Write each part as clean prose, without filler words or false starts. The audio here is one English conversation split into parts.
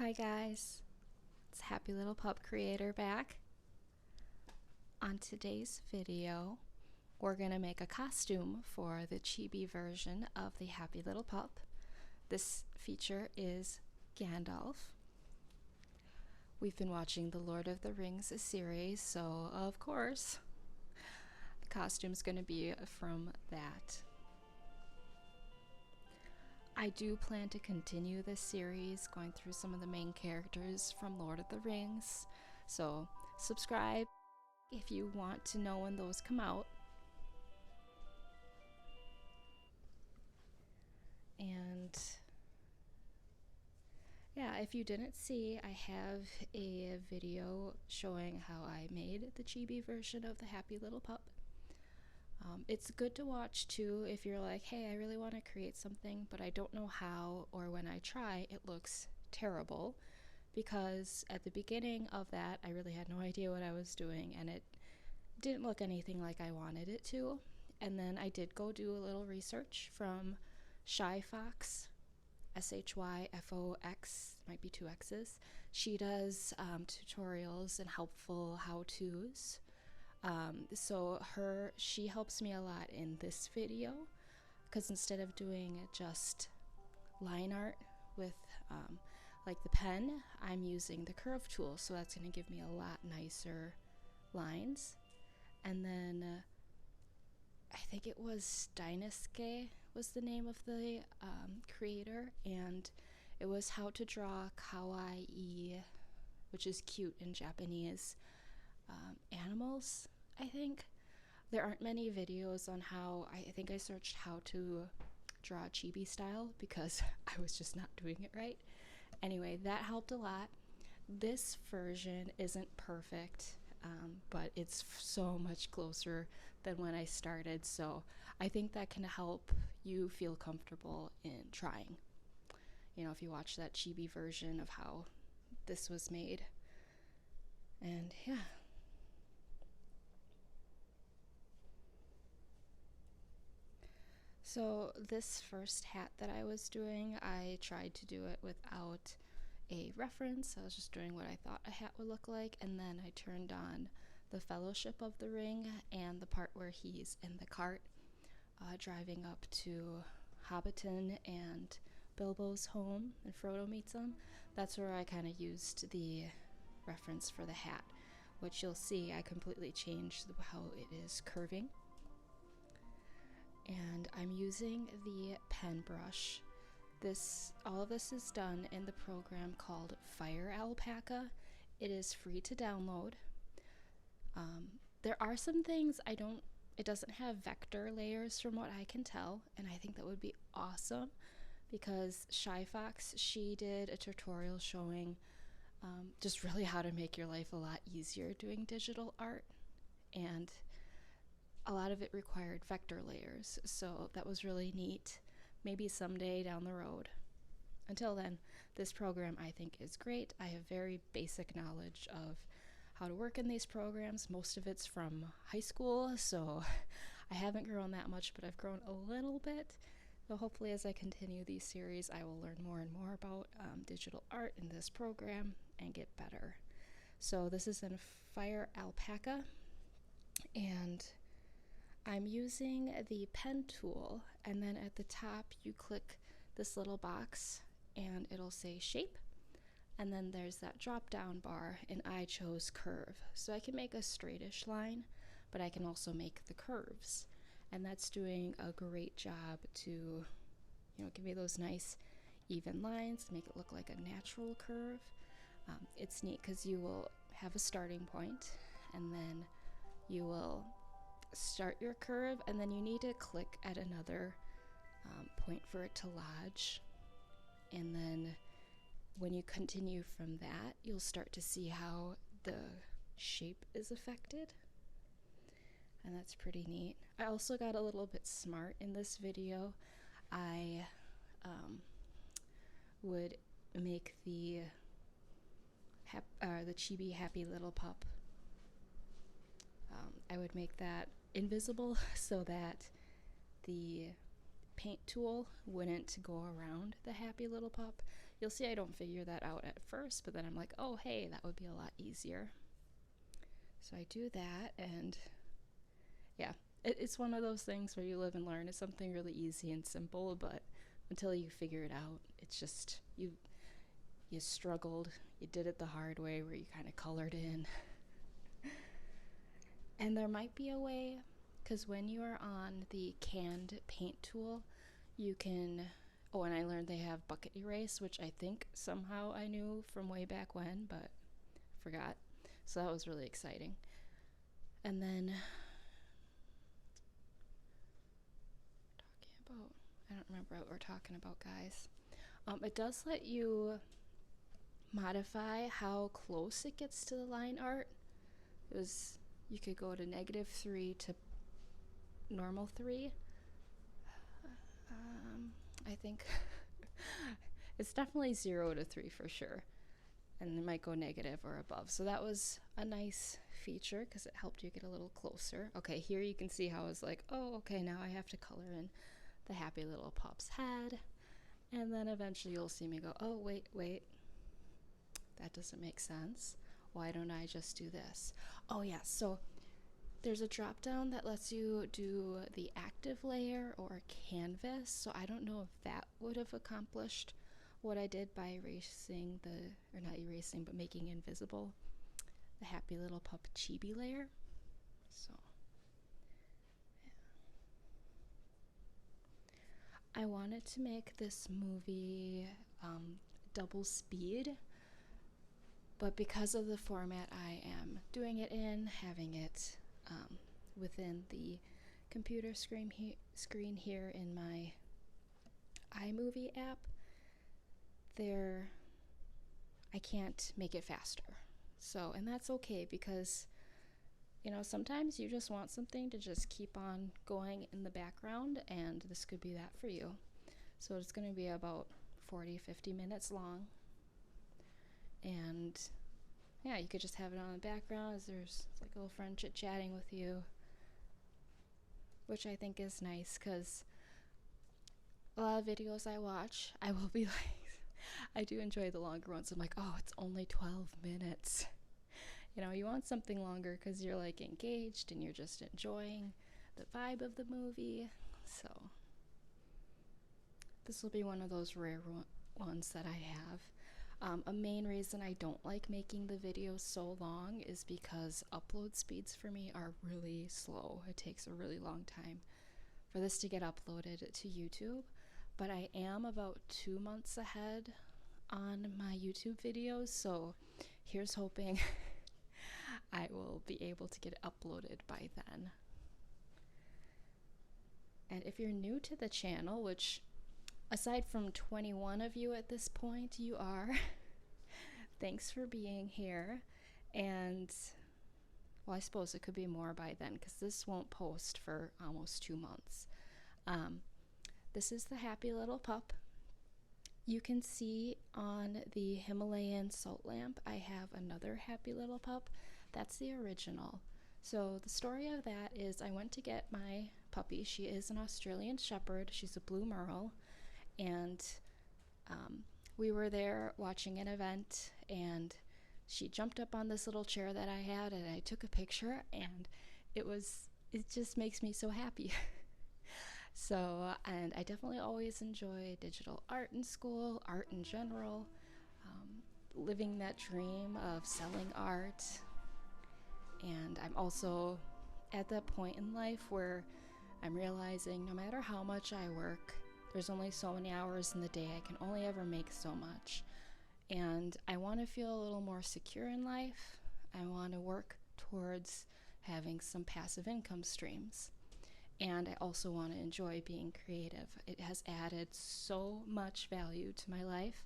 Hi guys, it's Happy Little Pup Creator back. On today's video, we're going to make a costume for the Chibi version of the Happy Little Pup. This feature is Gandalf. We've been watching the Lord of the Rings series, so of course, the costume's going to be from that. I do plan to continue this series, going through some of the main characters from Lord of the Rings, so subscribe if you want to know when those come out. And yeah, if you didn't see, I have a video showing how I made the Chibi version of the Happy Little Pup. It's good to watch too if you're like, hey, I really want to create something, but I don't know how, or when I try, it looks terrible. Because at the beginning of that, I really had no idea what I was doing, and it didn't look anything like I wanted it to. And then I did go do a little research from Shyfox, Shyfox, might be two X's. She does tutorials and helpful how-tos. So she helps me a lot in this video, because instead of doing just line art with like the pen, I'm using the curve tool, so that's going to give me a lot nicer lines. And then I think it was Dynaske was the name of the creator, and it was how to draw kawaii, which is cute in Japanese, animals, I think. There aren't many videos on how, I think I searched how to draw Chibi style because I was just not doing it right. Anyway, that helped a lot. This version isn't perfect, but it's so much closer than when I started, so I think that can help you feel comfortable in trying. You know, if you watch that Chibi version of how this was made. And yeah. So this first hat that I was doing, I tried to do it without a reference. I was just doing what I thought a hat would look like, and then I turned on the Fellowship of the Ring and the part where he's in the cart driving up to Hobbiton and Bilbo's home and Frodo meets him. That's where I kind of used the reference for the hat, which you'll see I completely changed how it is curving. And I'm using the pen brush. All of this is done in the program called Fire Alpaca. It is free to download. There are some things it doesn't have vector layers from what I can tell, and I think that would be awesome because Shyfox, she did a tutorial showing just really how to make your life a lot easier doing digital art, and a lot of it required vector layers, so that was really neat. Maybe someday down the road. Until then, this program I think is great. I have very basic knowledge of how to work in these programs. Most of it's from high school, so I haven't grown that much, but I've grown a little bit. So hopefully as I continue these series, I will learn more and more about digital art in this program and get better. So this is in Fire Alpaca, and I'm using the pen tool, and then at the top you click this little box and it'll say shape, and then there's that drop down bar, and I chose curve. So I can make a straightish line, but I can also make the curves, and that's doing a great job to, give me those nice even lines, make it look like a natural curve. It's neat because you will have a starting point, and then you will start your curve, and then you need to click at another point for it to lodge, and then when you continue from that, you'll start to see how the shape is affected, and that's pretty neat. I also got a little bit smart in this video. I would make the Chibi Happy Little Pup, I would make that invisible so that the paint tool wouldn't go around the Happy Little Pup. You'll see I don't figure that out at first, but then I'm like, oh, hey, that would be a lot easier. So I do that, and yeah, it's one of those things where you live and learn. It's something really easy and simple, but until you figure it out, it's just you struggled, you did it the hard way where you kind of colored in. And there might be a way, because when you are on the canned paint tool, you can, oh, and I learned they have bucket erase, which I think somehow I knew from way back when, but forgot. So that was really exciting. And then I don't remember what we're talking about, guys. It does let you modify how close it gets to the line art. You could go to -3 to normal 3. I think it's definitely 0 to 3 for sure, and it might go negative or above. So that was a nice feature because it helped you get a little closer. Okay, here you can see how I was like, oh, okay, now I have to color in the happy little pup's head, and then eventually you'll see me go, oh, wait, that doesn't make sense. Why don't I just do this? Oh yeah, so there's a drop down that lets you do the active layer or canvas. So I don't know if that would have accomplished what I did by making invisible the happy little pup chibi layer. So yeah. I wanted to make this movie double speed, but because of the format I am doing it in, having it within the computer screen here in my iMovie app, I can't make it faster. So, and that's okay because, sometimes you just want something to just keep on going in the background, and this could be that for you. So it's going to be about 40-50 minutes long, and yeah, you could just have it on the background as there's like a little friend chit-chatting with you, which I think is nice because a lot of videos I watch, I will be like, I do enjoy the longer ones. I'm like, oh, it's only 12 minutes. You want something longer because you're like engaged and you're just enjoying the vibe of the movie. So this will be one of those rare ones that I have. A main reason I don't like making the videos so long is because upload speeds for me are really slow. It takes a really long time for this to get uploaded to YouTube, but I am about 2 months ahead on my YouTube videos, so here's hoping I will be able to get it uploaded by then. And if you're new to the channel, which aside from 21 of you at this point, you are, thanks for being here. And well, I suppose it could be more by then because this won't post for almost 2 months. This is the happy little pup. You can see on the Himalayan salt lamp I have another happy little pup. That's the original. So the story of that is I went to get my puppy. She is an Australian Shepherd. She's a blue merle, and we were there watching an event, and she jumped up on this little chair that I had, and I took a picture, and it just makes me so happy. So, and I definitely always enjoy digital art in school, art in general, living that dream of selling art. And I'm also at that point in life where I'm realizing no matter how much I work, there's only so many hours in the day. I can only ever make so much. And I want to feel a little more secure in life. I want to work towards having some passive income streams. And I also want to enjoy being creative. It has added so much value to my life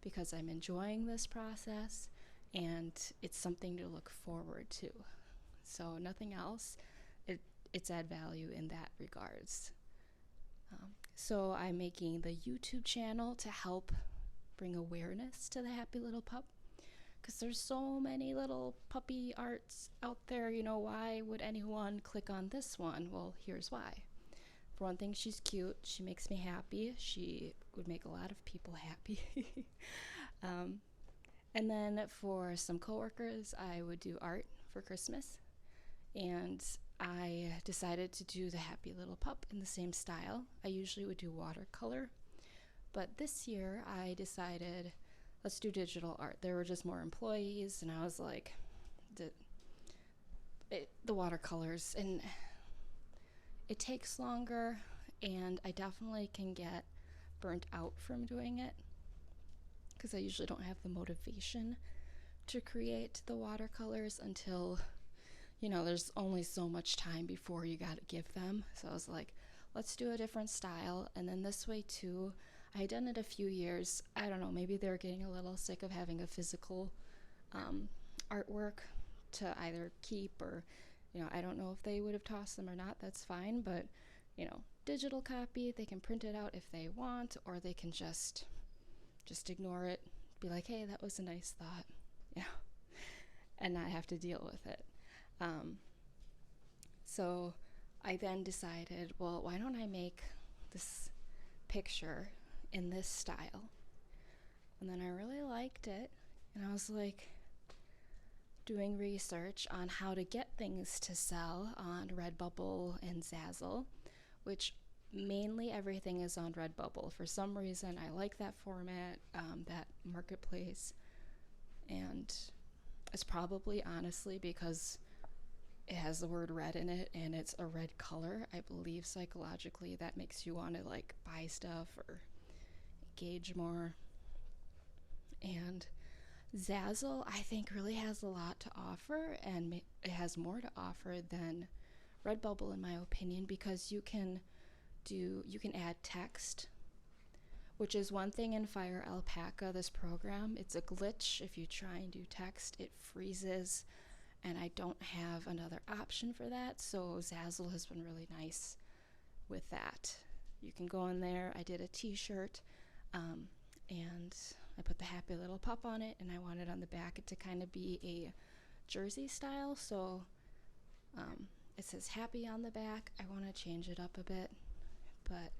because I'm enjoying this process, and it's something to look forward to. So nothing else, it's add value in that regards. So I'm making the YouTube channel to help bring awareness to the happy little pup, because there's so many little puppy arts out there. Why would anyone click on this one? Well, here's why. For one thing, she's cute. She makes me happy. She would make a lot of people happy. um, and then for some coworkers, I would do art for Christmas. And I decided to do the happy little pup in the same style. I usually would do watercolor, but this year I decided, let's do digital art. There were just more employees, and I was like, the watercolors, and it takes longer, and I definitely can get burnt out from doing it because I usually don't have the motivation to create the watercolors until, there's only so much time before you gotta give them. So I was like, let's do a different style. And then this way too, I had done it a few years. I don't know, maybe they're getting a little sick of having a physical artwork to either keep or, I don't know if they would have tossed them or not. That's fine. But, digital copy, they can print it out if they want, or they can just ignore it, be like, hey, that was a nice thought, and not have to deal with it. So I then decided, well, why don't I make this picture in this style? And then I really liked it, and I was like doing research on how to get things to sell on Redbubble and Zazzle, which mainly everything is on Redbubble. For some reason, I like that format, that marketplace, and it's probably honestly because it has the word red in it and it's a red color. I believe psychologically that makes you want to like buy stuff or engage more. And Zazzle, I think, really has a lot to offer, and it has more to offer than Redbubble in my opinion, because you can add text, which is one thing in Fire Alpaca, this program. It's a glitch. If you try and do text, it freezes, and I don't have another option for that. So Zazzle has been really nice with that. You can go in there. I did a t-shirt, and I put the happy little pup on it, and I wanted on the back it to kind of be a jersey style. So it says happy on the back. I want to change it up a bit, but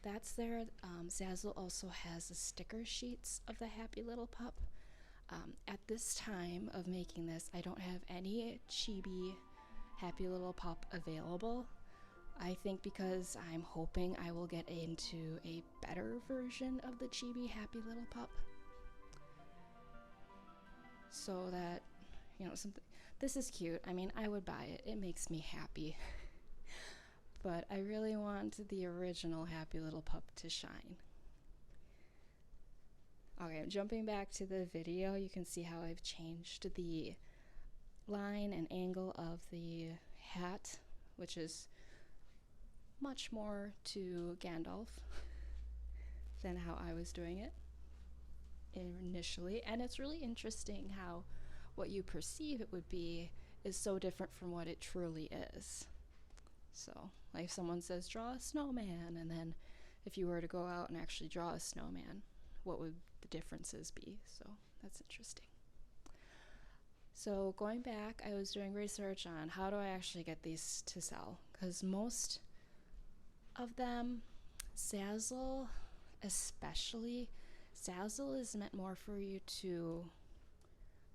that's there. Zazzle also has the sticker sheets of the happy little pup. At this time of making this, I don't have any Chibi happy little pup available. I think because I'm hoping I will get into a better version of the Chibi happy little pup, so that, something. This is cute. I mean, I would buy it. It makes me happy. But I really want the original happy little pup to shine. Okay, jumping back to the video, you can see how I've changed the line and angle of the hat, which is much more to Gandalf than how I was doing it initially. And it's really interesting how what you perceive it would be is so different from what it truly is. So, like if someone says, draw a snowman, and then if you were to go out and actually draw a snowman, what would the differences be? So, that's interesting. So, going back, I was doing research on how do I actually get these to sell, because most of them, Zazzle especially, Zazzle is meant more for you to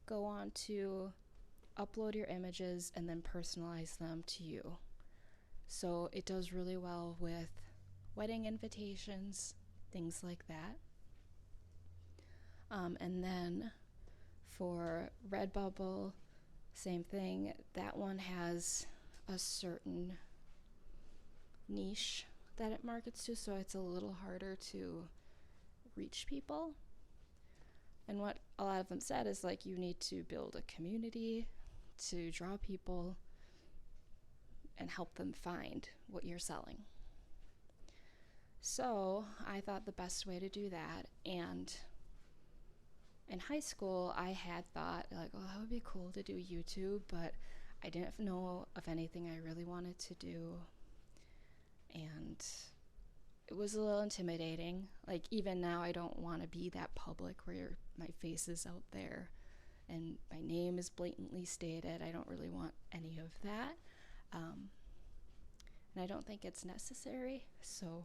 go on to upload your images and then personalize them to you. So it does really well with wedding invitations, things like that. And then for Redbubble, same thing. That one has a certain niche that it markets to, so it's a little harder to reach people. And what a lot of them said is like you need to build a community to draw people and help them find what you're selling. So I thought the best way to do that, and in high school I had thought like, oh, that would be cool to do YouTube, but I didn't know of anything I really wanted to do, and it was a little intimidating. Like even now I don't want to be that public where my face is out there and my name is blatantly stated. I don't really want any of that. and I don't think it's necessary. So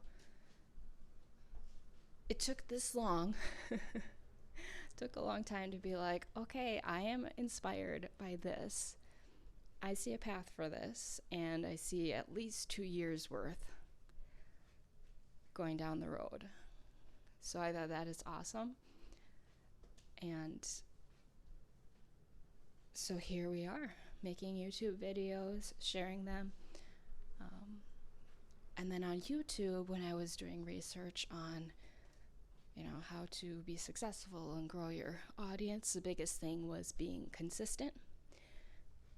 it took this long. Took a long time to be like, okay, I am inspired by this. I see a path for this, and I see at least 2 years worth going down the road. So I thought that is awesome. And so here we are, making YouTube videos, sharing them. And then on YouTube, when I was doing research on, how to be successful and grow your audience, the biggest thing was being consistent.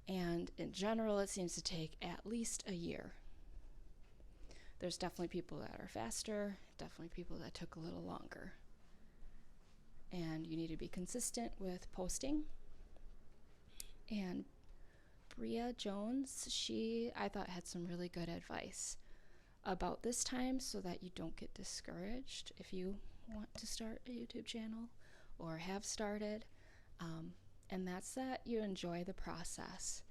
And in general, it seems to take at least a year. There's definitely people that are faster, definitely people that took a little longer. And you need to be consistent with posting. And Bria Jones, I thought had some really good advice about this time so that you don't get discouraged if you want to start a YouTube channel or have started. And that's that you enjoy the process,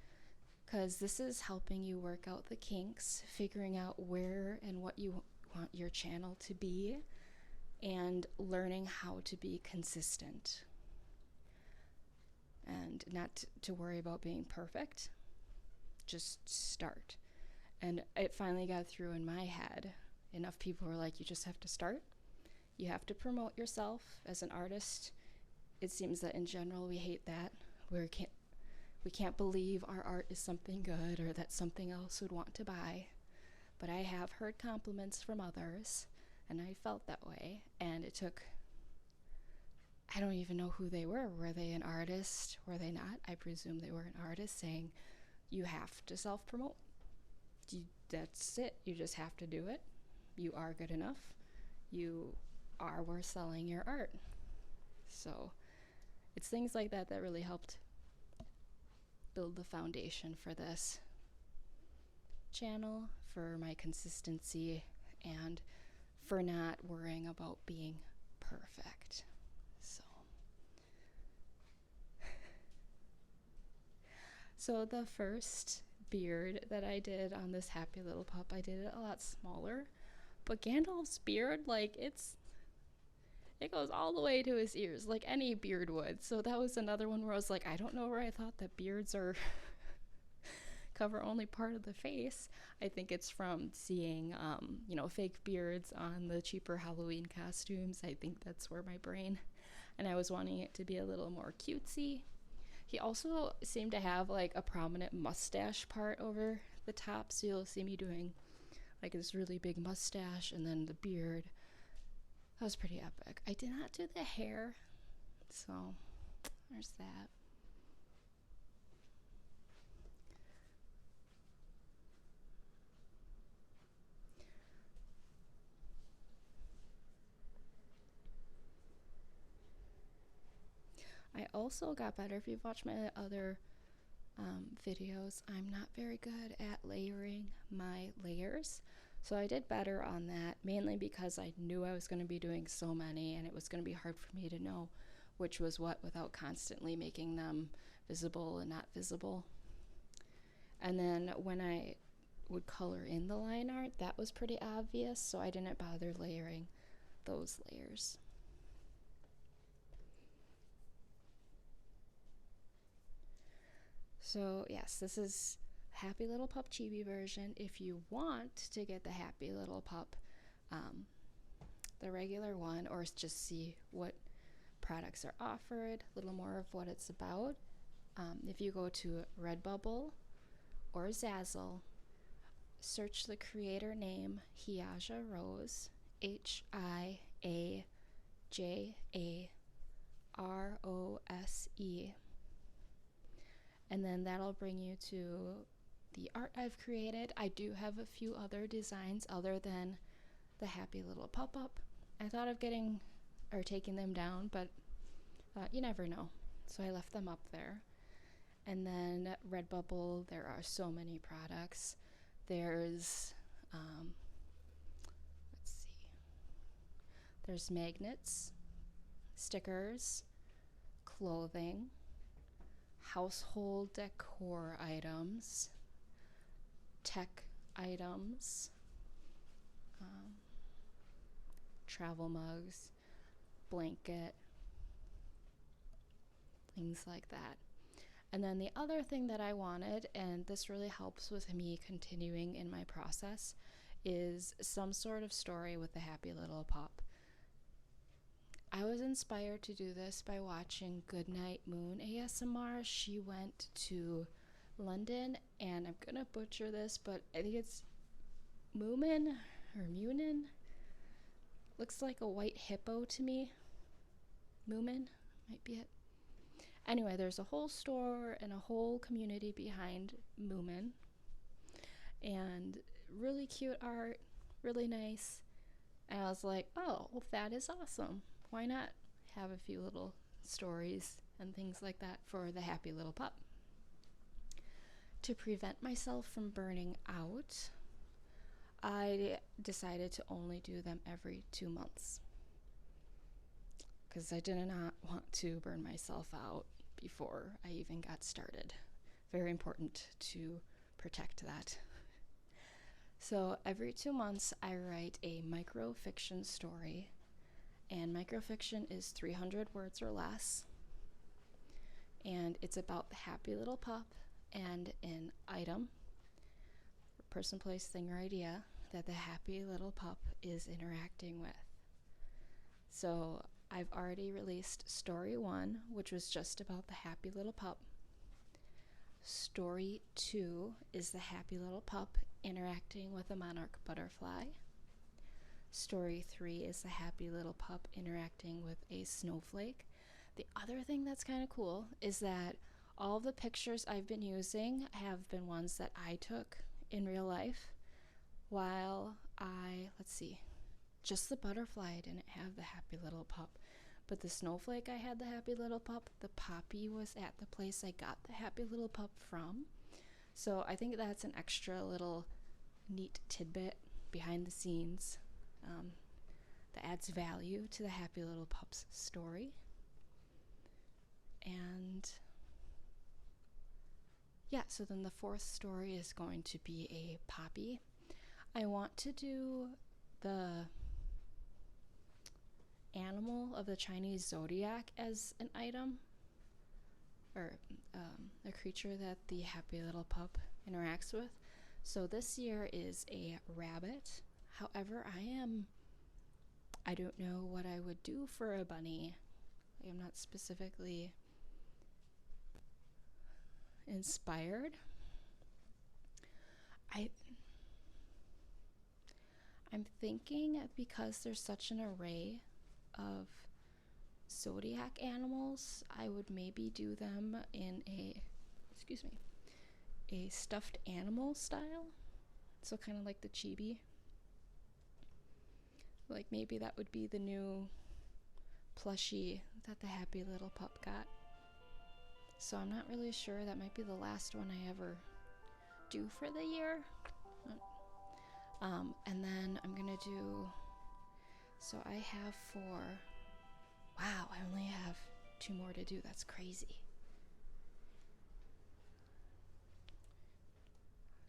because this is helping you work out the kinks, figuring out where and what you want your channel to be, and learning how to be consistent and not to worry about being perfect. Just start. And it finally got through in my head. Enough people were like, you just have to start. You have to promote yourself as an artist. It seems that in general we hate that. We can't believe our art is something good or that something else would want to buy. But I have heard compliments from others, and I felt that way. And it took, I don't even know who they were. Were they an artist? Were they not? I presume they were an artist, saying, you have to self-promote. That's it. You just have to do it. You are good enough. You are worth selling your art. So it's things like that that really helped build the foundation for this channel, for my consistency, and for not worrying about being perfect. So the first beard that I did on this happy little pup, I did it a lot smaller, but Gandalf's beard, it goes all the way to his ears, like any beard would. So that was another one where I was like, I don't know where I thought that beards are cover only part of the face. I think it's from seeing, fake beards on the cheaper Halloween costumes. I think that's where my brain, and I was wanting it to be a little more cutesy. He also seemed to have like a prominent mustache part over the top, so you'll see me doing like this really big mustache and then the beard. That was pretty epic. I did not do the hair, so there's that. I also got better. If you've watched my other videos, I'm not very good at layering my layers. So I did better on that, mainly because I knew I was going to be doing so many and it was going to be hard for me to know which was what without constantly making them visible and not visible. And then when I would color in the line art, that was pretty obvious, so I didn't bother layering those layers. So yes, this is Happy Little Pup Chibi version. If you want to get the Happy Little Pup, the regular one, or just see what products are offered, a little more of what it's about, if you go to Redbubble or Zazzle, search the creator name Hiaja Rose, Hiajarose, and then that'll bring you to the art I've created. I do have a few other designs other than the Happy Little Pup-Up. I thought of taking them down, but you never know. So I left them up there. And then Redbubble, there are so many products. There's, there's magnets, stickers, clothing, household decor items, tech items, travel mugs, blanket, things like that. And then the other thing that I wanted, and this really helps with me continuing in my process, is some sort of story with the happy little pup. I was inspired to do this by watching Goodnight Moon ASMR. She went to London, and I'm gonna butcher this, but I think it's Moomin or Munin. Looks like a white hippo to me. Moomin might be it. Anyway, there's a whole store and a whole community behind Moomin, and really cute art, really nice. And I was like, oh, well, that is awesome. Why not have a few little stories and things like that for the happy little pup? To prevent myself from burning out, I decided to only do them every 2 months because I did not want to burn myself out before I even got started. Very important to protect that. So every 2 months I write a microfiction story, and microfiction is 300 words or less, and it's about the happy little pup and an item, person, place, thing, or idea that the happy little pup is interacting with. So I've already released story 1, which was just about the happy little pup. Story 2 is the happy little pup interacting with a monarch butterfly. Story 3 is the happy little pup interacting with a snowflake. The other thing that's kind of cool is that all the pictures I've been using have been ones that I took in real life, while just the butterfly I didn't have the happy little pup, but the snowflake I had the happy little pup. The poppy was at the place I got the happy little pup from. So I think that's an extra little neat tidbit behind the scenes that adds value to the happy little pup's story. And yeah, so then the 4th story is going to be a poppy. I want to do the animal of the Chinese zodiac as an item, or a creature that the happy little pup interacts with. So this year is a rabbit. However, I don't know what I would do for a bunny. I am not specifically inspired. I'm thinking, because there's such an array of zodiac animals, I would maybe do them in a stuffed animal style. So kind of like the Chibi. Like maybe that would be the new plushie that the happy little pup got. So I'm not really sure. That might be the last one I ever do for the year. And then I'm gonna do, so I have 4. Wow, I only have 2 more to do. That's crazy.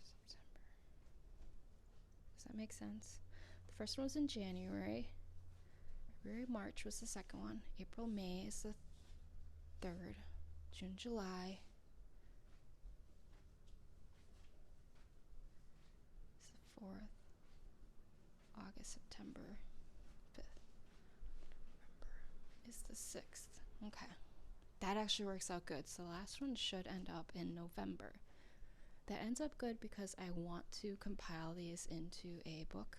September. Does that make sense? The first one was in January. February, March was the second one. April, May is the 3rd. June, July is the 4th. August, September 5th. November is the 6th. Okay. That actually works out good. So the last one should end up in November. That ends up good because I want to compile these into a book.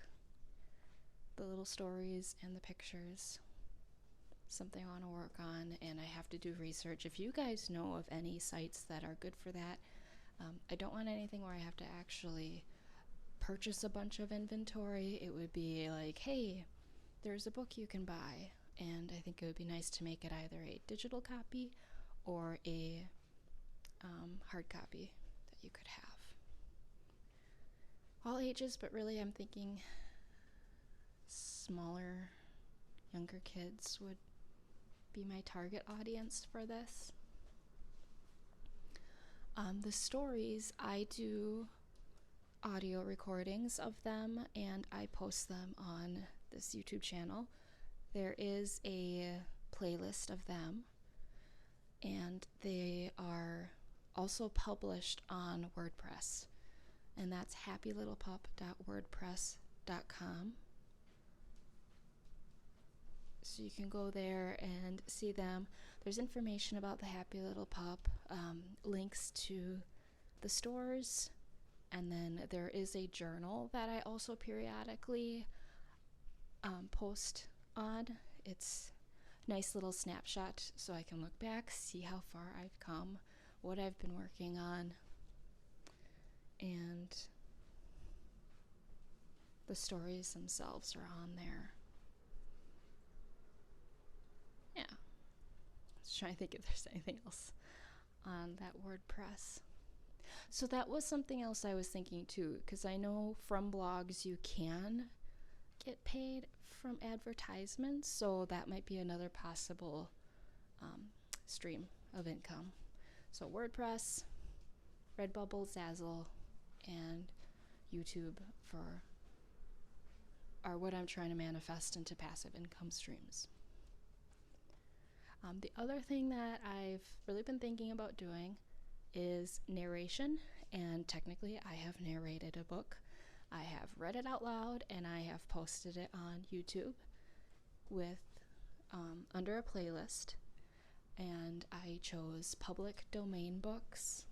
The little stories and the pictures. Something I want to work on, and I have to do research. If you guys know of any sites that are good for that, I don't want anything where I have to actually purchase a bunch of inventory. It would be like, hey, there's a book you can buy, and I think it would be nice to make it either a digital copy or a hard copy that you could have. All ages, but really I'm thinking smaller, younger kids would be my target audience for this. The stories, I do audio recordings of them and I post them on this YouTube channel. There is a playlist of them, and they are also published on WordPress, and that's happylittlepup.wordpress.com. So you can go there and see them. There's information about the Happy Little Pup, links to the stores, and then there is a journal that I also periodically post on. It's a nice little snapshot so I can look back, see how far I've come, what I've been working on, and the stories themselves are on there. Yeah. I was trying to think if there's anything else on that WordPress. So that was something else I was thinking too, because I know from blogs you can get paid from advertisements, so that might be another possible stream of income. So WordPress, Redbubble, Zazzle, and YouTube are what I'm trying to manifest into passive income streams. The other thing that I've really been thinking about doing is narration, and technically I have narrated a book. I have read it out loud and I have posted it on YouTube with under a playlist, and I chose public domain books.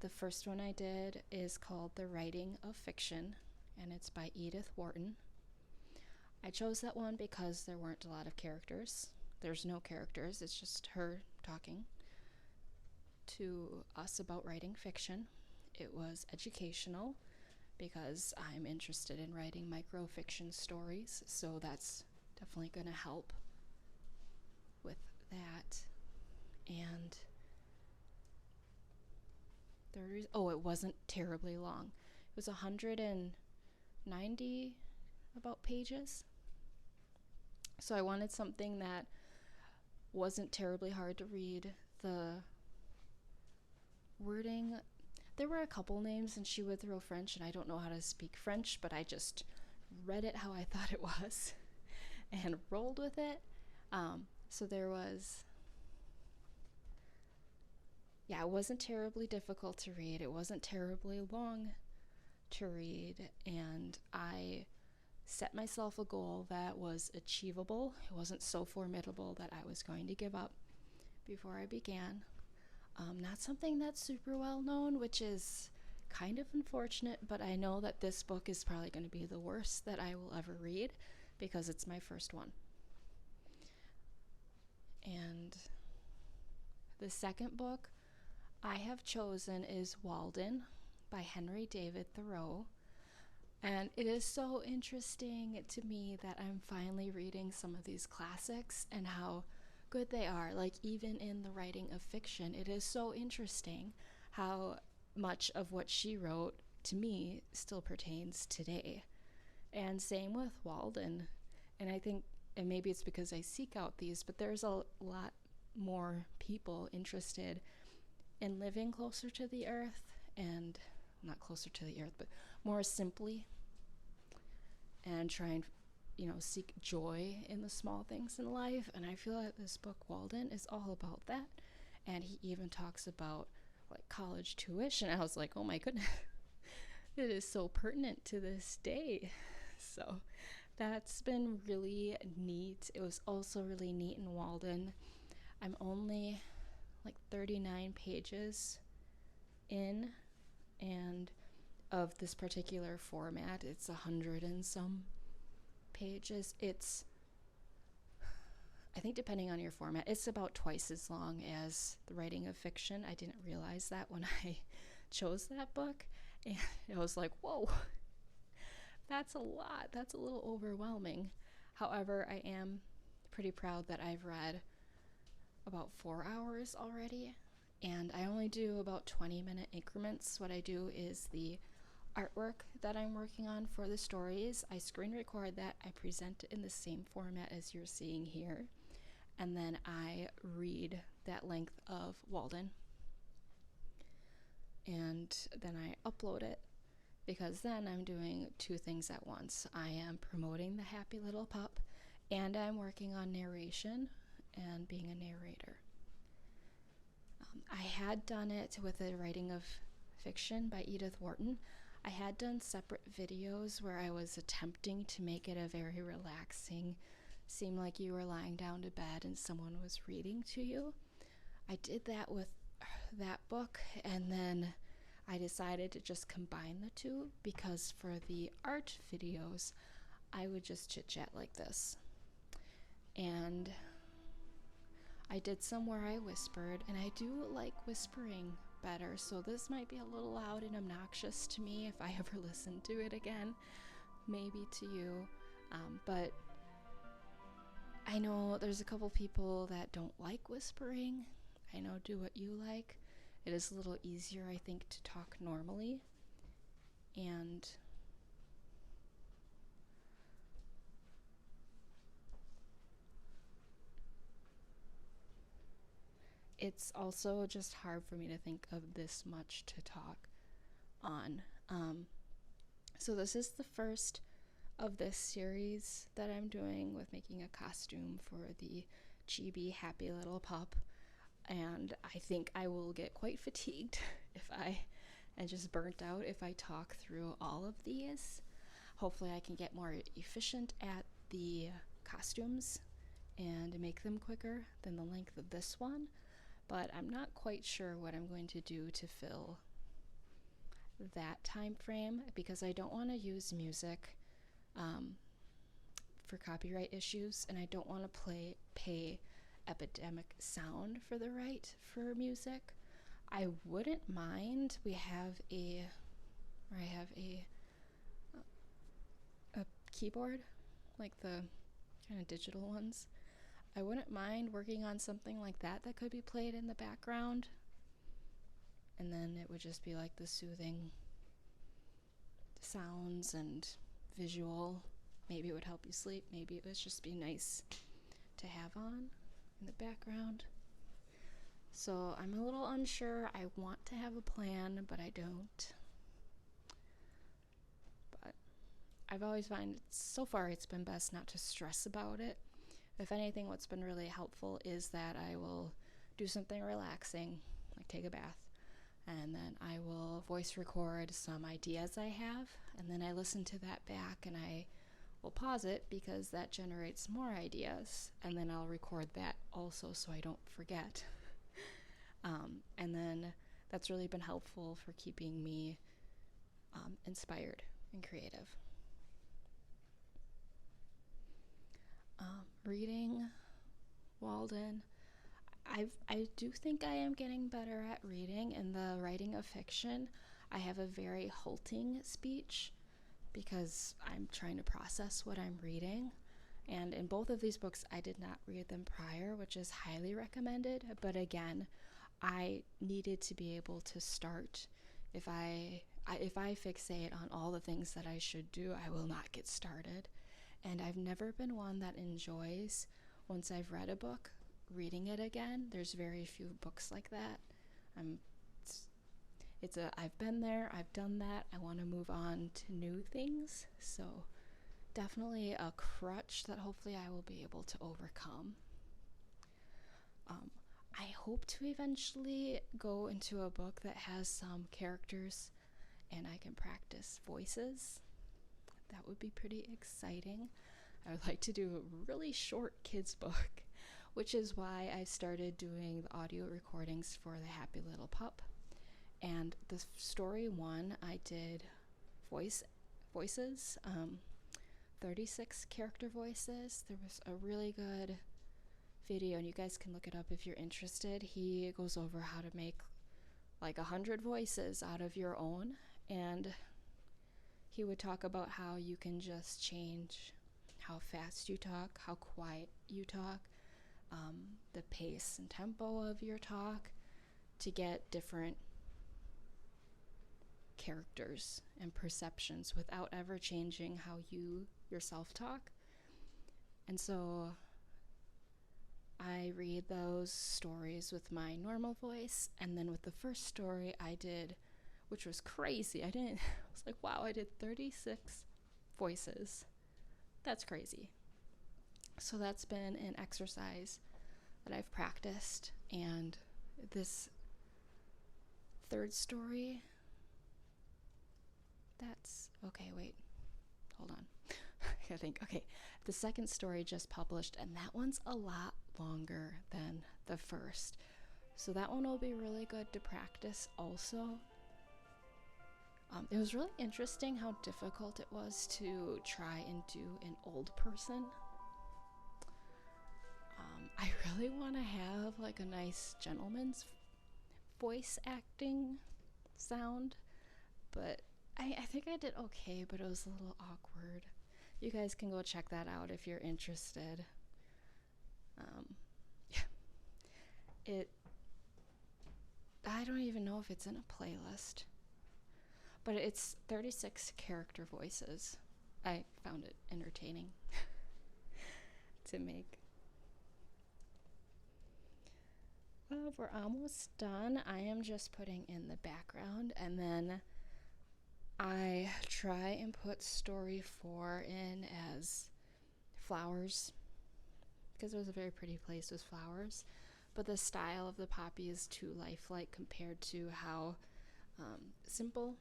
The first one I did is called The Writing of Fiction, and it's by Edith Wharton. I chose that one because there weren't a lot of characters. There's no characters, it's just her talking to us about writing fiction. It was educational because I'm interested in writing microfiction stories, so that's definitely going to help with that. And it wasn't terribly long. It was 190 about pages. So I wanted something that wasn't terribly hard to read. The wording, there were a couple names and she would throw French, and I don't know how to speak French, but I just read it how I thought it was and rolled with it. So there was, it wasn't terribly difficult to read. It wasn't terribly long to read, and I set myself a goal that was achievable. It wasn't so formidable that I was going to give up before I began. Not something that's super well known, which is kind of unfortunate, but I know that this book is probably going to be the worst that I will ever read because it's my first one. And the second book I have chosen is Walden by Henry David Thoreau. And it is so interesting to me that I'm finally reading some of these classics and how good they are. Like, even in the writing of fiction, it is so interesting how much of what she wrote to me still pertains today. And same with Walden. And I think, and maybe it's because I seek out these, but there's a lot more people interested in living closer to the earth, and not closer to the earth, but more simply, and try and seek joy in the small things in life. And I feel like this book, Walden, is all about that. And he even talks about like college tuition. I was like, oh my goodness, it is so pertinent to this day. So that's been really neat. It was also really neat in Walden. I'm only like 39 pages in, and of this particular format, it's 100 and some pages. It's, I think depending on your format, it's about twice as long as the writing of fiction. I didn't realize that when I chose that book, and I was like, whoa, that's a lot. That's a little overwhelming. However, I am pretty proud that I've read about 4 hours already, and I only do about 20-minute increments. What I do is the artwork that I'm working on for the stories, I screen record that, I present it in the same format as you're seeing here, and then I read that length of Walden. and then I upload it, because then I'm doing two things at once. I am promoting the Happy Little Pup, and I'm working on narration and being a narrator. I had done it with the writing of fiction by Edith Wharton. I had done separate videos where I was attempting to make it a very relaxing, seem like you were lying down to bed and someone was reading to you. I did that with that book, and then I decided to just combine the two, because for the art videos, I would just chit chat like this. And I did some where I whispered, and I do like whispering better, so this might be a little loud and obnoxious to me if I ever listen to it again, maybe to you, but I know there's a couple people that don't like whispering. I know, do what you like. It is a little easier, I think, to talk normally, and it's also just hard for me to think of this much to talk on. So this is the first of this series that I'm doing with making a costume for the Chibi Happy Little Pup, and I think I will get quite fatigued and just burnt out if I talk through all of these. Hopefully I can get more efficient at the costumes and make them quicker than the length of this one, but I'm not quite sure what I'm going to do to fill that time frame, because I don't want to use music for copyright issues, and I don't want to pay Epidemic Sound for the right for music. I wouldn't mind. I have a keyboard, like the kind of digital ones. I wouldn't mind working on something like that could be played in the background, and then it would just be like the soothing sounds and visual. Maybe it would help you sleep. Maybe it would just be nice to have on in the background. So I'm a little unsure. I want to have a plan, but I don't. But I've always found, so far it's been best not to stress about it. If anything, what's been really helpful is that I will do something relaxing, like take a bath, and then I will voice record some ideas I have, and then I listen to that back, and I will pause it because that generates more ideas, and then I'll record that also so I don't forget. And then that's really been helpful for keeping me inspired and creative. Reading, Walden. I do think I am getting better at reading. In the writing of fiction, I have a very halting speech because I'm trying to process what I'm reading. And in both of these books, I did not read them prior, which is highly recommended. But again, I needed to be able to start. If I fixate on all the things that I should do, I will not get started. And I've never been one that enjoys, once I've read a book, reading it again. There's very few books like that. I've been there, I've done that, I want to move on to new things. So definitely a crutch that hopefully I will be able to overcome. I hope to eventually go into a book that has some characters and I can practice voices. That would be pretty exciting. I would like to do a really short kids book, which is why I started doing the audio recordings for the Happy Little Pup. And the story one, I did voices, 36 character voices. There was a really good video, and you guys can look it up if you're interested. He goes over how to make like 100 voices out of your own, and he would talk about how you can just change how fast you talk, how quiet you talk, the pace and tempo of your talk, to get different characters and perceptions without ever changing how you yourself talk. And so I read those stories with my normal voice, and then with the first story I did which was crazy. I was like, wow, I did 36 voices. That's crazy. So that's been an exercise that I've practiced. And this third story, that's, okay, wait, hold on. I think, okay, the second story just published, and that one's a lot longer than the first. So that one will be really good to practice also. It was really interesting how difficult it was to try and do an old person. I really want to have like a nice gentleman's voice acting sound, but I think I did okay, but it was a little awkward. You guys can go check that out if you're interested. Yeah. I don't even know if it's in a playlist, but it's 36 character voices. I found it entertaining to make. Well, we're almost done. I am just putting in the background, and then I try and put story 4 in as flowers, because it was a very pretty place with flowers, but the style of the poppy is too lifelike compared to how simple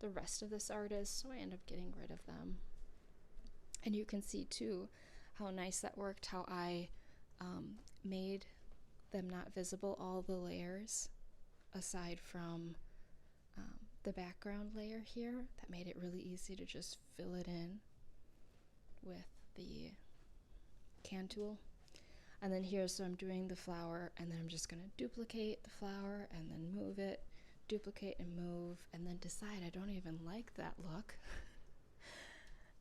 the rest of this art is, so I end up getting rid of them. And you can see too how nice that worked, how I made them not visible, all the layers aside from the background layer here. That made it really easy to just fill it in with the can tool. And then here, so I'm doing the flower, and then I'm just going to duplicate the flower and then move it, duplicate and move, and then decide I don't even like that look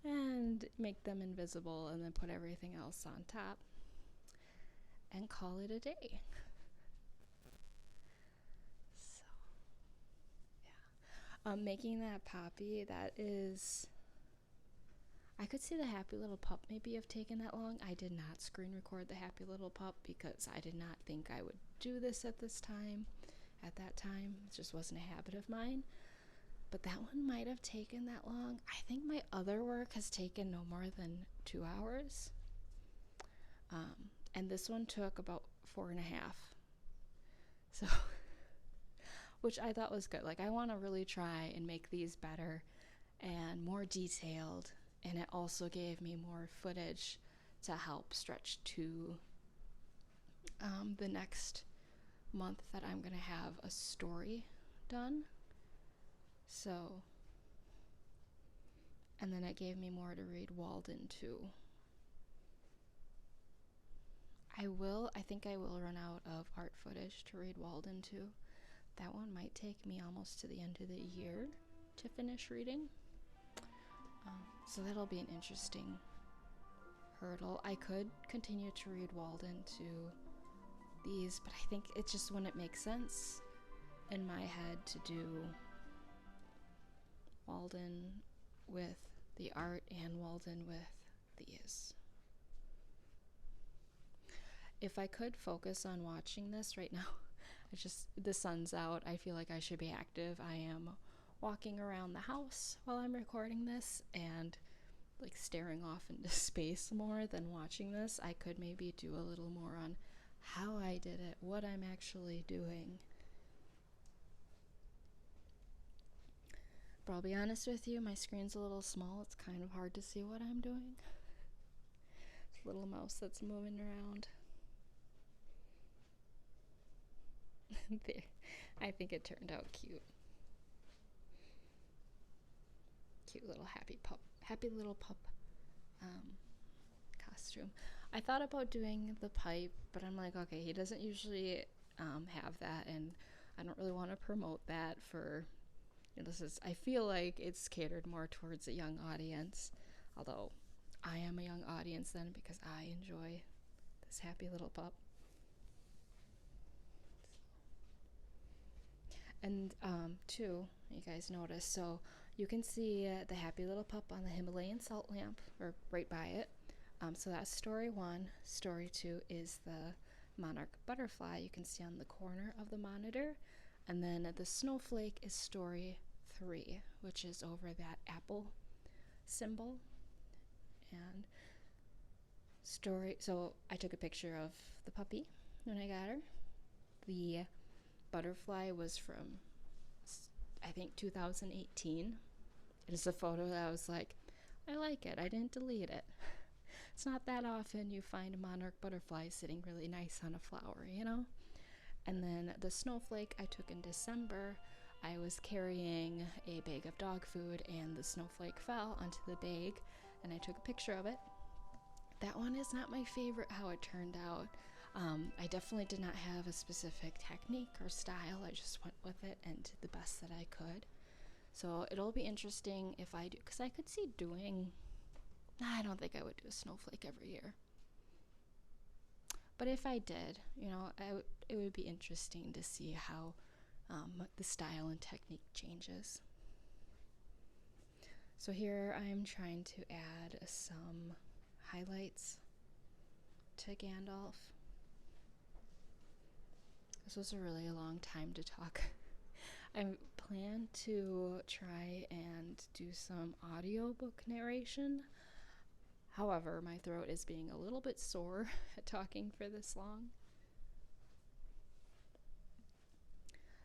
and make them invisible, and then put everything else on top and call it a day. So yeah, making that poppy, that is, I could see the happy little pup maybe have taken that long. I did not screen record the happy little pup because I did not think I would do this at that time. It just wasn't a habit of mine. But that one might have taken that long. I think my other work has taken no more than 2 hours. And this one took about 4.5. So, which I thought was good. Like, I want to really try and make these better and more detailed. And it also gave me more footage to help stretch to the next month that I'm going to have a story done. So, and then it gave me more to read Walden too. I think I will run out of art footage to read Walden too. That one might take me almost to the end of the year to finish reading. So that'll be an interesting hurdle. I could continue to read Walden to these, but I think it just wouldn't make sense in my head to do Walden with the art and Walden with these. If I could focus on watching this right now, the sun's out, I feel like I should be active. I am walking around the house while I'm recording this and like staring off into space more than watching this. I could maybe do a little more on how I did it, what I'm actually doing. But I'll be honest with you, my screen's a little small. It's kind of hard to see what I'm doing. It's a little mouse that's moving around. There. I think it turned out cute. Cute little happy little pup costume. I thought about doing the pipe, but I'm like, okay, he doesn't usually have that, and I don't really want to promote that for, I feel like it's catered more towards a young audience, although I am a young audience then because I enjoy this happy little pup. And too, you guys notice, so you can see the happy little pup on the Himalayan salt lamp, or right by it. So that's story 1. Story 2 is the monarch butterfly you can see on the corner of the monitor. And then the snowflake is story 3, which is over that apple symbol. And so I took a picture of the puppy when I got her. The butterfly was from, I think, 2018. It is a photo that I was like, I like it. I didn't delete it. It's not that often you find a monarch butterfly sitting really nice on a flower, you know? And then the snowflake I took in December. I was carrying a bag of dog food and the snowflake fell onto the bag, and I took a picture of it. That one is not my favorite how it turned out. I definitely did not have a specific technique or style. I just went with it and did the best that I could. So it'll be interesting if I do, because I could see doing, I don't think I would do a snowflake every year. But if I did, it would be interesting to see how the style and technique changes. So here I'm trying to add some highlights to Gandalf. This was a really long time to talk. I plan to try and do some audiobook narration. However, my throat is being a little bit sore at talking for this long.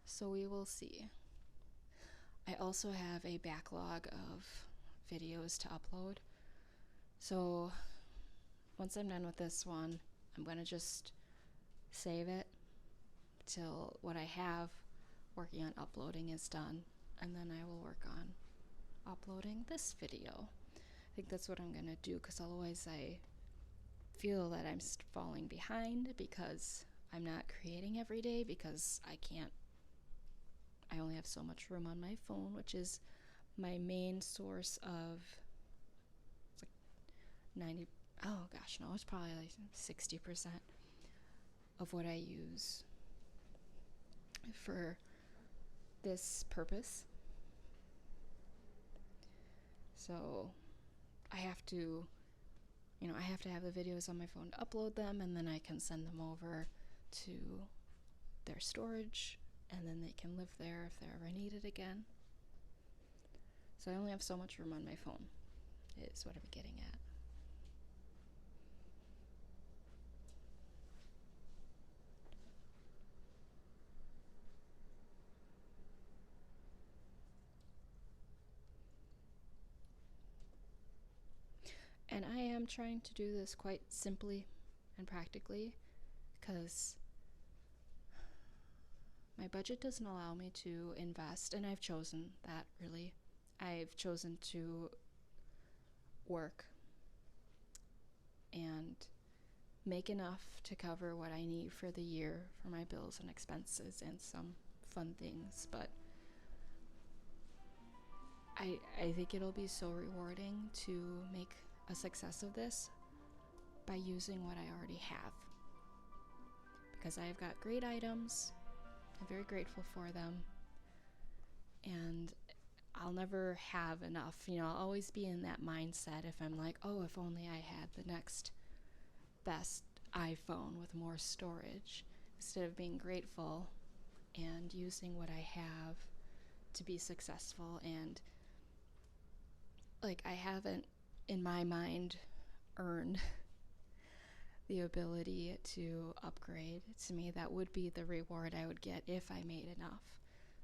So we will see. I also have a backlog of videos to upload. So once I'm done with this one, I'm going to just save it till what I have working on uploading is done, and then I will work on uploading this video. I think that's what I'm going to do, because otherwise I feel that I'm falling behind because I'm not creating every day, because I only have so much room on my phone, which is my main source of, it's like 90, oh gosh, no, it's probably like 60% of what I use for this purpose. So I have to have the videos on my phone to upload them, and then I can send them over to their storage, and then they can live there if they're ever needed again. So I only have so much room on my phone, is what I'm getting at. And I am trying to do this quite simply and practically, because my budget doesn't allow me to invest, and I've chosen that, really. I've chosen to work and make enough to cover what I need for the year for my bills and expenses and some fun things, but I think it'll be so rewarding to make a success of this by using what I already have, because I've got great items. I'm very grateful for them, and I'll never have enough. I'll always be in that mindset if I'm like, oh, if only I had the next best iPhone with more storage, instead of being grateful and using what I have to be successful. And I haven't, in my mind, earned the ability to upgrade. To me, that would be the reward I would get if I made enough.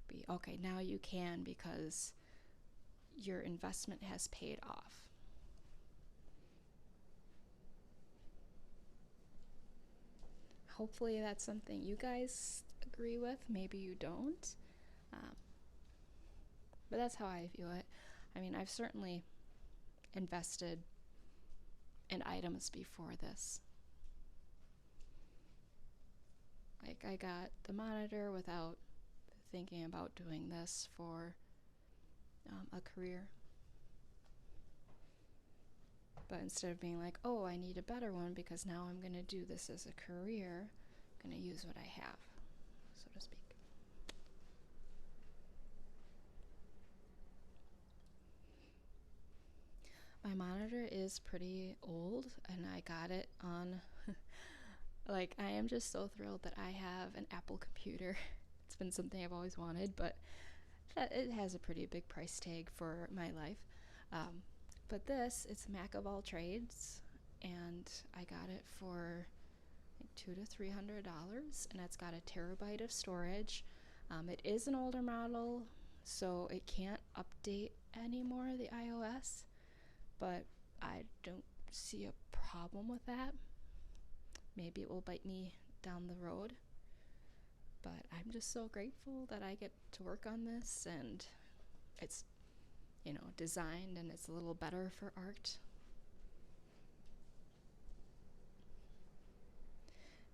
Be okay, now you can, because your investment has paid off. Hopefully that's something you guys agree with. Maybe you don't. But that's how I view it. I mean, I've certainly invested in items before this. I got the monitor without thinking about doing this for a career. But instead of being like, oh, I need a better one because now I'm going to do this as a career, I'm going to use what I have, so to speak. My monitor is pretty old, and I got it on I am just so thrilled that I have an Apple computer It's been something I've always wanted, but it has a pretty big price tag for my life. Um, but this, it's Mac of all trades, and I got it for like $200 to $300, and it's got a terabyte of storage. It is an older model, so it can't update anymore, the iOS, but I don't see a problem with that. Maybe it will bite me down the road, but I'm just so grateful that I get to work on this, and it's, designed, and it's a little better for art.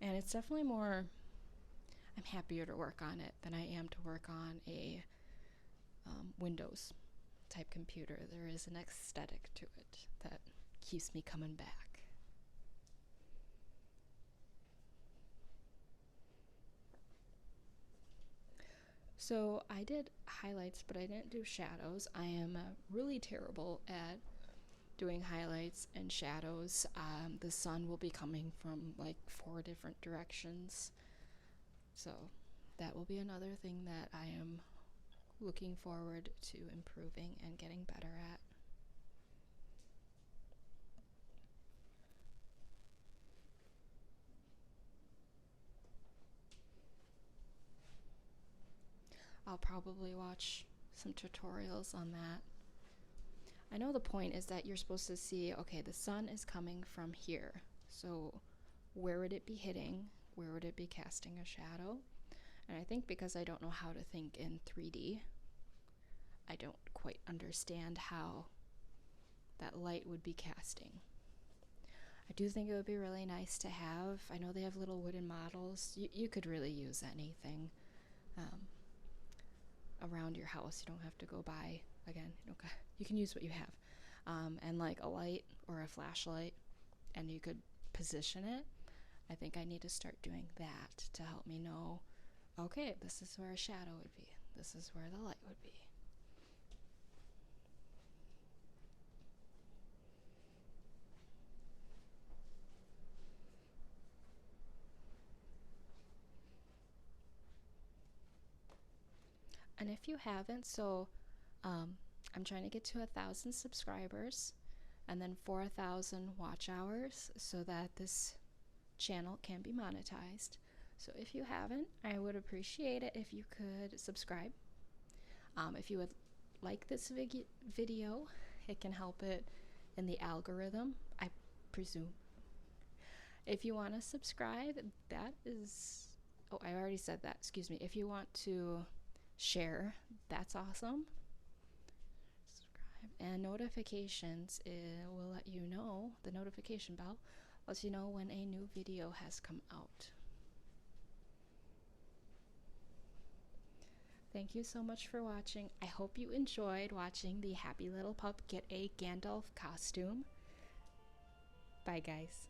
And it's definitely more, I'm happier to work on it than I am to work on a Windows type computer. There is an aesthetic to it that keeps me coming back. So I did highlights, but I didn't do shadows. I am really terrible at doing highlights and shadows. The sun will be coming from like 4 different directions. So that will be another thing that I am looking forward to improving and getting better at. I'll probably watch some tutorials on that. I know the point is that you're supposed to see, okay, the sun is coming from here. So where would it be hitting? Where would it be casting a shadow? And I think because I don't know how to think in 3D, I don't quite understand how that light would be casting. I do think it would be really nice to have. I know they have little wooden models. You could really use anything around your house. You don't have to go buy, again, you can use what you have. And like a light or a flashlight, and you could position it. I think I need to start doing that to help me know, okay, this is where a shadow would be. This is where the light would be. And if you haven't, I'm trying to get to 1,000 subscribers and then 4,000 watch hours so that this channel can be monetized. So if you haven't, I would appreciate it if you could subscribe. If you would like this video, it can help it in the algorithm, I presume. If you want to subscribe, that is, oh, I already said that, excuse me. If you want to share, that's awesome. Subscribe, and notifications, it will let you know, the notification bell lets you know when a new video has come out. Thank you so much for watching. I hope you enjoyed watching the happy little pup get a Gandalf costume. Bye guys.